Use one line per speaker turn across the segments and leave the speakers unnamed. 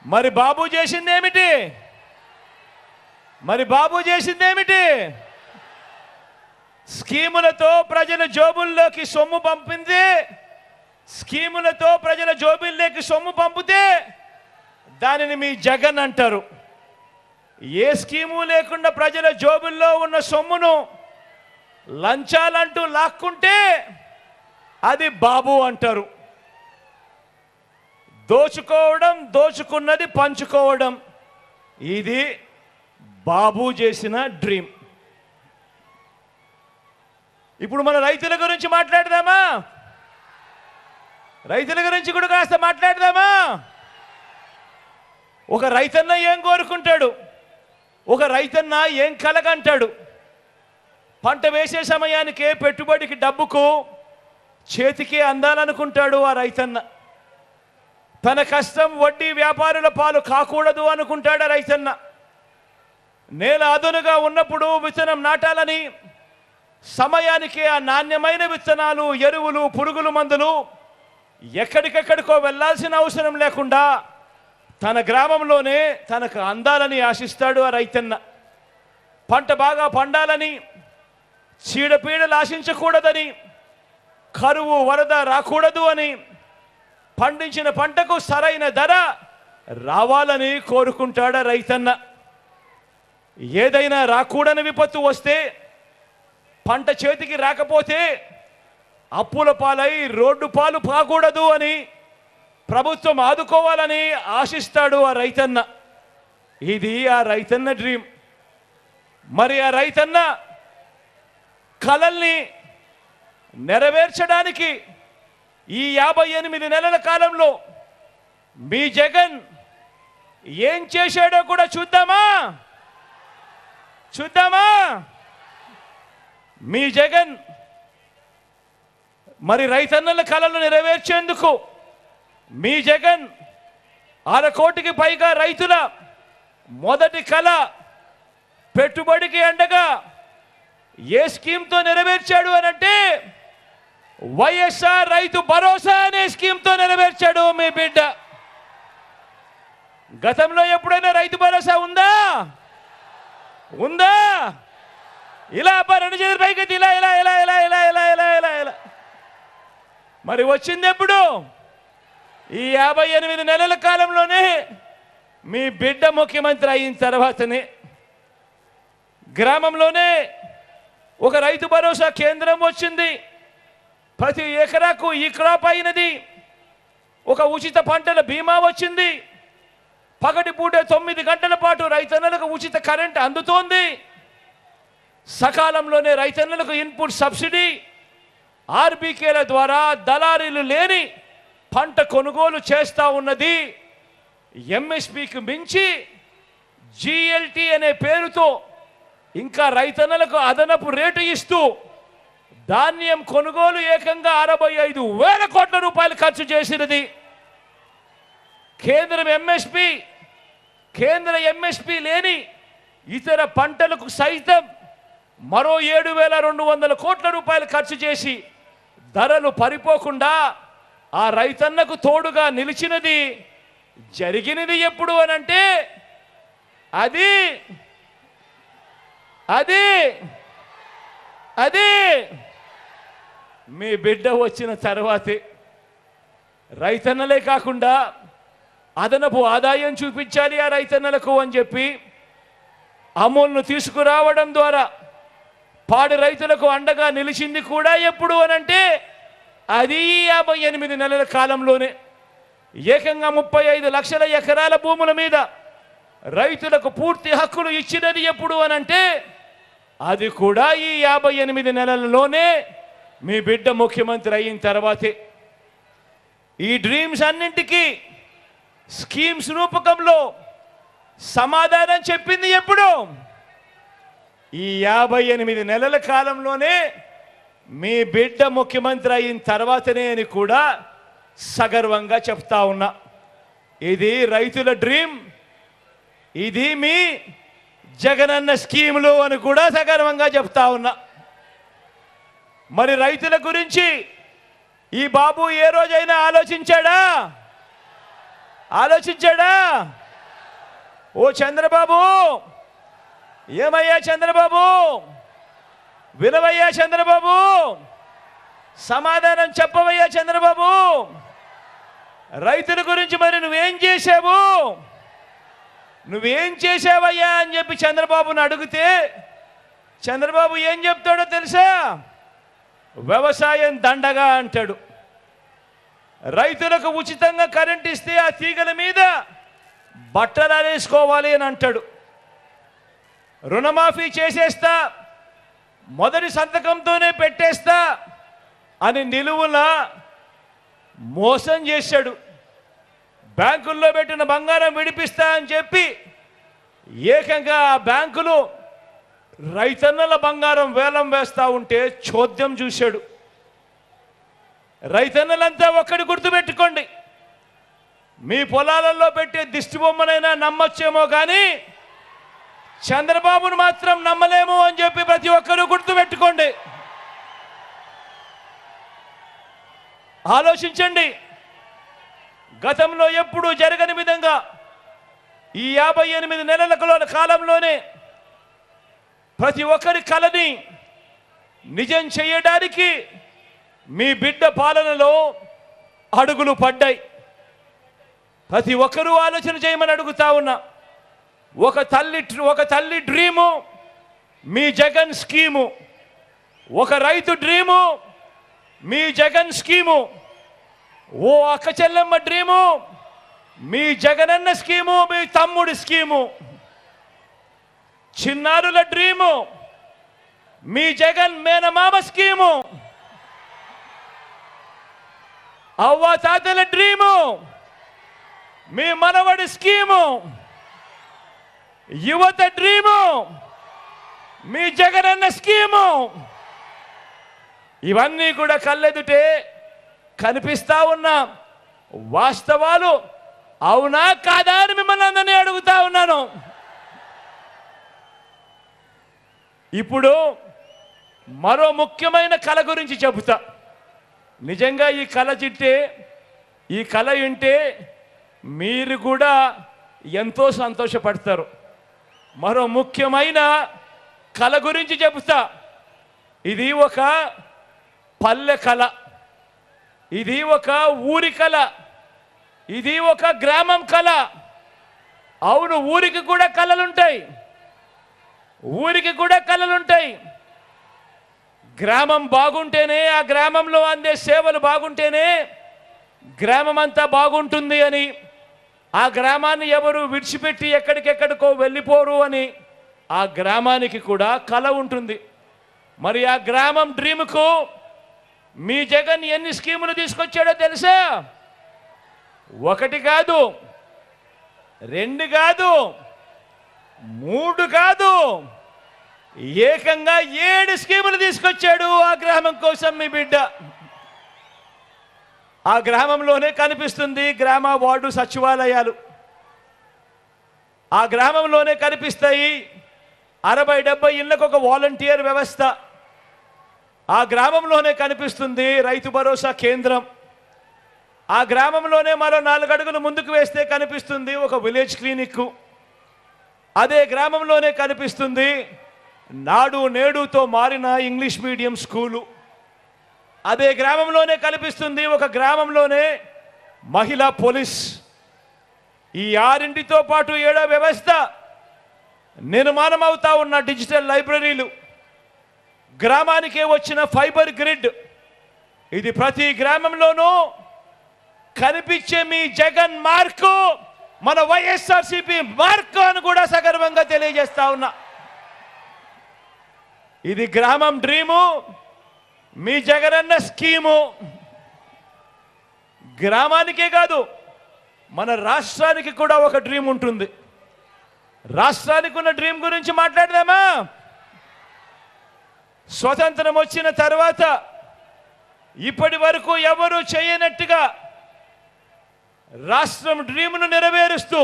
మరి బాబు చేసిందేమిటి? స్కీములతో ప్రజల జోబుల్లోకి సొమ్ము పంపింది. స్కీములతో ప్రజల జోబుల్లోకి సొమ్ము పంపితే దానిని మీ జగన్ అంటారు. ఏ స్కీము లేకుండా ప్రజల జోబుల్లో ఉన్న సొమ్మును లంచాలంటూ లాక్కుంటే అది బాబు అంటారు. దోచుకోవడం, దోచుకున్నది పంచుకోవడం, ఇది బాబు చేసిన డ్రీమ్. ఇప్పుడు మన రైతుల గురించి మాట్లాడదామా? రైతుల గురించి కూడా కాస్త మాట్లాడదామా? ఒక రైతన్న ఏం కోరుకుంటాడు? ఒక రైతన్న ఏం కలగంటాడు? పంట వేసే సమయానికే పెట్టుబడికి డబ్బుకు చేతికి అందాలనుకుంటాడు ఆ రైతన్న. తన కష్టం వడ్డీ వ్యాపారుల పాలు కాకూడదు అనుకుంటాడు ఆ రైతన్న. నేల అదునుగా ఉన్నప్పుడు విత్తనం నాటాలని సమయానికి ఆ నాణ్యమైన విత్తనాలు, ఎరువులు, పురుగుల మందులు ఎక్కడికెక్కడికో వెళ్ళాల్సిన అవసరం లేకుండా తన గ్రామంలోనే తనకు అందాలని ఆశిస్తాడు ఆ రైతన్న. పంట బాగా పండాలని, చీడపీడలు ఆశించకూడదని, కరువు వరద రాకూడదు అని, పండించిన పంటకు సరైన ధర రావాలని కోరుకుంటాడు రైతన్న. ఏదైనా రాకూడని విపత్తు వస్తే, పంట చేతికి రాకపోతే అప్పుల పాలై రోడ్డు పాలు కాకూడదు అని ప్రభుత్వం ఆదుకోవాలని ఆశిస్తాడు ఆ రైతన్న. ఇది ఆ రైతన్న డ్రీమ్. మరి ఆ రైతన్న కలల్ని నెరవేర్చడానికి ఈ 58 నెలల కాలంలో మీ జగన్ ఏం చేశాడో కూడా చూద్దామా? మీ జగన్ మరి రైతన్నల కలలు నెరవేర్చేందుకు మీ జగన్ 1/2 కోటికి పైగా రైతుల మొదటి కళ పెట్టుబడికి అండగా ఏ స్కీమ్తో నెరవేర్చాడు అనంటే వైఎస్ఆర్ రైతు భరోసా అనే స్కీమ్తో నెరవేర్చాడు మీ బిడ్డ. గతంలో ఎప్పుడైనా రైతు భరోసా ఉందా? ఇలా రెండు చేతుల పైకి ఇలా ఇలా ఇలా ఇలా ఇలా ఇలా ఇలా ఇలా ఇలా మరి వచ్చింది ఎప్పుడు? ఈ 58 నెలల కాలంలోనే మీ బిడ్డ ముఖ్యమంత్రి అయిన తర్వాతనే. గ్రామంలోనే ఒక రైతు భరోసా కేంద్రం వచ్చింది. ప్రతి ఎకరాకు ఈ క్రాప్ అయినది. ఒక ఉచిత పంటల బీమా వచ్చింది. పగటిపూట 9 గంటల పాటు రైతన్నలకు ఉచిత కరెంట్ అందుతోంది. సకాలంలోనే రైతన్నలకు ఇన్పుట్ సబ్సిడీ, ఆర్బీకేల ద్వారా దళారీలు లేని పంట కొనుగోలు చేస్తూ ఉన్నది. ఎంఎస్పీకి మించి జిఎల్టీ అనే పేరుతో ఇంకా రైతన్నలకు అదనపు రేటు ఇస్తూ ధాన్యం కొనుగోలు ఏకంగా 65,000 కోట్ల రూపాయలు ఖర్చు చేసినది. కేంద్ర ఎంఎస్పీ లేని ఇతర పంటలకు సైతం మరో 7,200 కోట్ల రూపాయలు ఖర్చు చేసి ధరలు పరిపోకుండా ఆ రైతన్నకు తోడుగా నిలిచినది. జరిగినది ఎప్పుడు అనంటే అది మీ బిడ్డ వచ్చిన తర్వాతే. రైతన్నలే కాకుండా అదనపు ఆదాయం చూపించాలి ఆ రైతన్నలకు అని చెప్పి అమూల్ను తీసుకురావడం ద్వారా పాడి రైతులకు అండగా నిలిచింది కూడా ఎప్పుడు అనంటే అది 58 నెలల కాలంలోనే. ఏకంగా 35 లక్షల ఎకరాల భూముల మీద రైతులకు పూర్తి హక్కులు ఇచ్చినది ఎప్పుడు అనంటే అది కూడా ఈ 58 నెలలలోనే మీ బిడ్డ ముఖ్యమంత్రి అయిన తర్వాతే. ఈ డ్రీమ్స్ అన్నింటికీ స్కీమ్స్ రూపకంలో సమాధానం చెప్పింది ఎప్పుడు? ఈ 58 నెలల కాలంలోనే మీ బిడ్డ ముఖ్యమంత్రి అయిన తర్వాతనే అని కూడా సగర్వంగా చెప్తా ఉన్నా. ఇది రైతుల డ్రీమ్, ఇది మీ జగనన్న స్కీములు అని కూడా సగర్వంగా చెప్తా ఉన్నా. మరి రైతుల గురించి ఈ బాబు ఏ రోజైనా ఆలోచించాడా? ఆలోచించాడా? ఓ చంద్రబాబు, ఏమయ్యా చంద్రబాబు, వినవయ్యా చంద్రబాబు, సమాధానం చెప్పవయ్యా చంద్రబాబు, రైతుల గురించి మరి నువ్వేం చేశావు, నువ్వేం చేశావయ్యా అని చెప్పి చంద్రబాబుని అడిగితే చంద్రబాబు ఏం చెప్తాడో తెలుసా? వ్యవసాయం దండగా అంటాడు. రైతులకు ఉచితంగా కరెంట్ ఇస్తే ఆ తీగల మీద బట్టలు ఆరేసుకోవాలి అని అంటాడు. రుణమాఫీ చేసేస్తా, మొదటి సంతకంతోనే పెట్టేస్తా అని నిలువున మోసం చేశాడు. బ్యాంకుల్లో పెట్టిన బంగారం విడిపిస్తా అని చెప్పి ఏకంగా ఆ బ్యాంకులు రైతన్నల బంగారం వేలం వేస్తా ఉంటే చోద్యం చూశాడు. రైతన్నలంతా ఒక్కడి గుర్తుపెట్టుకోండి, మీ పొలాలలో పెట్టే దిష్టి బొమ్మనైనా నమ్మొచ్చేమో కానీ చంద్రబాబును మాత్రం నమ్మలేము అని చెప్పి ప్రతి ఒక్కరూ గుర్తుపెట్టుకోండి. ఆలోచించండి. గతంలో ఎప్పుడూ జరగని విధంగా ఈ 58 నెలల కాలంలోనే ప్రతి ఒక్కరి కలని నిజం చేయడానికి మీ బిడ్డ పాలనలో అడుగులు పడ్డాయి. ప్రతి ఒక్కరూ ఆలోచన చేయమని అడుగుతా ఉన్నా. ఒక తల్లి డ్రీము మీ జగన్ స్కీము, ఒక రైతు డ్రీము మీ జగన్ స్కీము, ఓ అక్క చెల్లెమ్మ డ్రీము మీ జగనన్న స్కీము, మీ తమ్ముడి స్కీము, చిన్నారుల డ్రీము మీ జగన్ మేనమామ స్కీము, అవ్వ తాతల డ్రీము మీ మనవడి స్కీము, యువత డ్రీము మీ జగనన్న స్కీము. ఇవన్నీ కూడా కళ్ళెదుటే కనిపిస్తా ఉన్న వాస్తవాలు. అవునా కాదా అని మిమ్మల్ని అందరినీ అడుగుతా ఉన్నాను. ఇప్పుడు మరో ముఖ్యమైన కళ గురించి చెబుతా. నిజంగా ఈ కళ ఈ కళ వింటే మీరు కూడా ఎంతో సంతోషపడతారు. మరో ముఖ్యమైన కళ గురించి చెబుతా. ఇది ఒక పల్లె కళ, ఇది ఒక ఊరి కళ, ఇది ఒక గ్రామం కళ. అవును, ఊరికి కూడా కళలుంటాయి, ఊరికి కూడా కళలుంటాయి. గ్రామం బాగుంటేనే, ఆ గ్రామంలో అందే సేవలు బాగుంటేనే గ్రామం అంతా బాగుంటుంది అని, ఆ గ్రామాన్ని ఎవరు విడిచిపెట్టి ఎక్కడికెక్కడికో వెళ్ళిపోరు అని ఆ గ్రామానికి కూడా కళ ఉంటుంది. మరి ఆ గ్రామం డ్రీమ్కు మీ జగన్ ఎన్ని స్కీములు తీసుకొచ్చాడో తెలుసా? 1 కాదు, 2 కాదు, 3 కాదు, ఏకంగా 7 స్కీములు తీసుకొచ్చాడు ఆ గ్రామం కోసం మీ బిడ్డ. ఆ గ్రామంలోనే కనిపిస్తుంది గ్రామ వార్డు సచివాలయాలు, ఆ గ్రామంలోనే కనిపిస్తాయి 60-70 ఇళ్లకు ఒక వాలంటీర్ వ్యవస్థ, ఆ గ్రామంలోనే కనిపిస్తుంది రైతు భరోసా కేంద్రం, ఆ గ్రామంలోనే మరో 4 అడుగులు ముందుకు వేస్తే కనిపిస్తుంది ఒక విలేజ్ క్లినిక్, అదే గ్రామంలోనే కనిపిస్తుంది నాడు నేడుతో మారిన ఇంగ్లీష్ మీడియం స్కూలు, అదే గ్రామంలోనే కనిపిస్తుంది ఒక గ్రామంలోనే మహిళా పోలీస్. ఈ 6తో పాటు 7వ వ్యవస్థ నిర్మాణం అవుతా ఉన్న డిజిటల్ లైబ్రరీలు, గ్రామానికే వచ్చిన ఫైబర్ గ్రిడ్. ఇది ప్రతి గ్రామంలోనూ కనిపించే మీ జగన్ మార్కు మన వైఎస్ఆర్సీపీ మార్కు అని కూడా సగర్వంగా తెలియజేస్తా ఉన్నా. ఇది గ్రామం డ్రీము, మీ జగనన్న స్కీము. గ్రామానికే కాదు, మన రాష్ట్రానికి కూడా ఒక డ్రీమ్ ఉంటుంది. రాష్ట్రానికి ఉన్న డ్రీమ్ గురించి మాట్లాడదామా? స్వతంత్రం వచ్చిన తర్వాత ఇప్పటి వరకు ఎవరు చేయనట్టుగా రాష్ట్రం డ్రీమ్ను నెరవేరుస్తూ,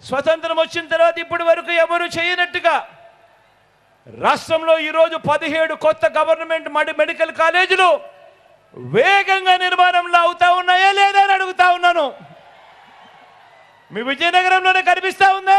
స్వతంత్రం వచ్చిన తర్వాత ఇప్పటి వరకు ఎవరు చేయనట్టుగా రాష్ట్రంలో ఈరోజు 17 కొత్త గవర్నమెంట్ మెడికల్ కాలేజీలు వేగంగా నిర్మాణంలో అవుతా ఉన్నాయా లేదా అని అడుగుతా ఉన్నాను. మీ విజయనగరంలోనే కనిపిస్తా ఉందా